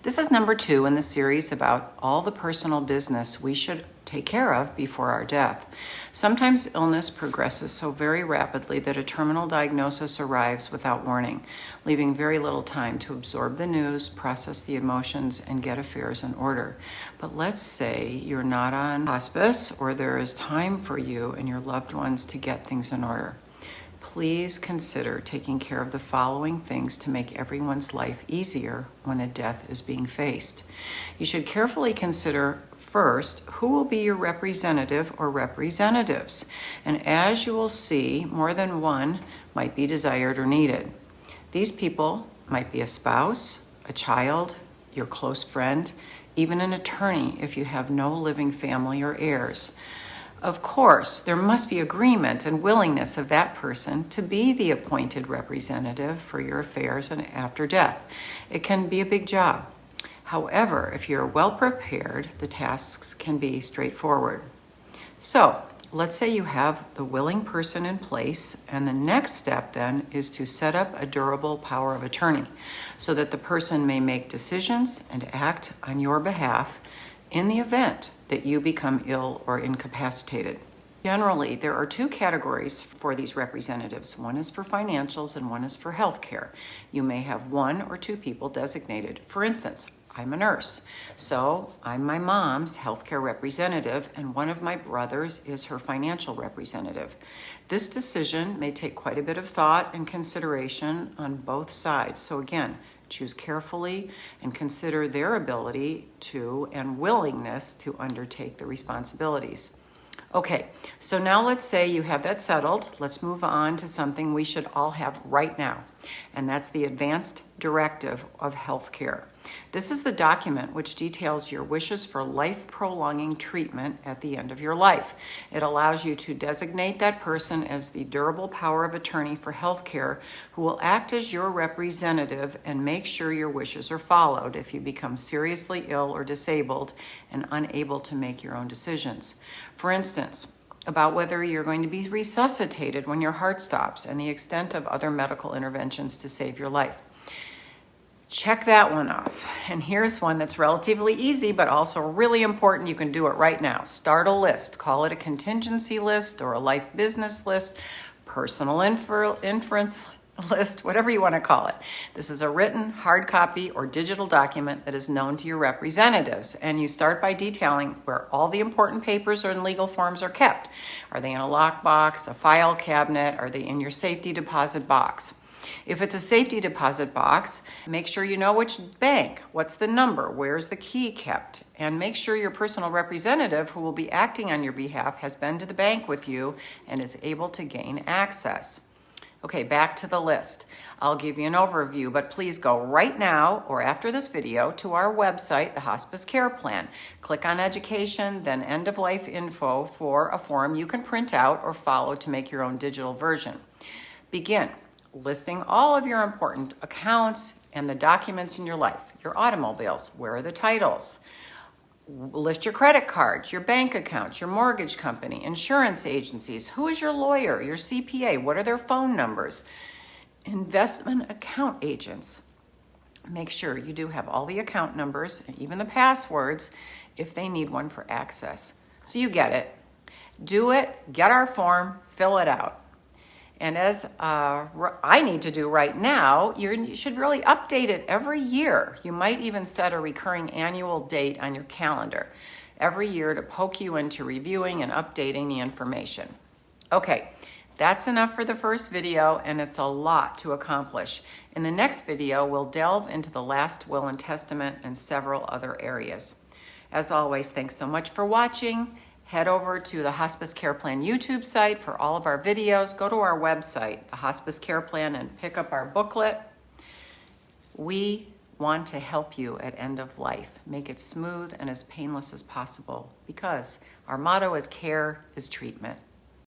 This is number 2 in the series about all the personal business we should take care of before our death. Sometimes illness progresses so very rapidly that a terminal diagnosis arrives without warning, leaving very little time to absorb the news, process the emotions, and get affairs in order. But let's say you're not on hospice, or there is time for you and your loved ones to get things in order. Please consider taking care of the following things to make everyone's life easier when a death is being faced. You should carefully consider first who will be your representative or representatives. And as you will see, more than one might be desired or needed. These people might be a spouse, a child, your close friend, even an attorney if you have no living family or heirs. Of course, there must be agreement and willingness of that person to be the appointed representative for your affairs and after death. It can be a big job. However, if you're well prepared, the tasks can be straightforward. So, let's say you have the willing person in place, and the next step then is to set up a durable power of attorney so that the person may make decisions and act on your behalf in the event that you become ill or incapacitated. Generally, there are 2 categories for these representatives. One is for financials and one is for healthcare. You may have 1 or 2 people designated. For instance, I'm a nurse, so I'm my mom's healthcare representative, and one of my brothers is her financial representative. This decision may take quite a bit of thought and consideration on both sides. So again, choose carefully and consider their ability to and willingness to undertake the responsibilities. Okay, so now let's say you have that settled. Let's move on to something we should all have right now, and that's the Advanced Directive of Healthcare. This is the document which details your wishes for life-prolonging treatment at the end of your life. It allows you to designate that person as the durable power of attorney for healthcare who will act as your representative and make sure your wishes are followed if you become seriously ill or disabled and unable to make your own decisions. For instance, about whether you're going to be resuscitated when your heart stops and the extent of other medical interventions to save your life. Check that one off. And here's one that's relatively easy, but also really important. You can do it right now. Start a list. Call it a contingency list or a life business list, personal inference list, whatever you want to call it. This is a written, hard copy, or digital document that is known to your representatives. And you start by detailing where all the important papers and legal forms are kept. Are they in a lockbox, a file cabinet? Are they in your safety deposit box? If it's a safety deposit box, make sure you know which bank, what's the number, where's the key kept, and make sure your personal representative who will be acting on your behalf has been to the bank with you and is able to gain access. Okay, back to the list. I'll give you an overview, but please go right now or after this video to our website, the Hospice Care Plan. Click on Education, then End of Life Info for a form you can print out or follow to make your own digital version. Begin listing all of your important accounts and the documents in your life. Your automobiles, where are the titles? List your credit cards, your bank accounts, your mortgage company, insurance agencies. Who is your lawyer, your CPA? What are their phone numbers? Investment account agents. Make sure you do have all the account numbers and even the passwords if they need one for access. So you get it. Do it, get our form, fill it out. And as I need to do right now, you should really update it every year. You might even set a recurring annual date on your calendar every year to poke you into reviewing and updating the information. Okay, that's enough for the first video, and it's a lot to accomplish. In the next video, we'll delve into the last will and testament and several other areas. As always, thanks so much for watching. Head over to the Hospice Care Plan YouTube site for all of our videos. Go to our website, the Hospice Care Plan, and pick up our booklet. We want to help you at end of life. Make it smooth and as painless as possible because our motto is care is treatment.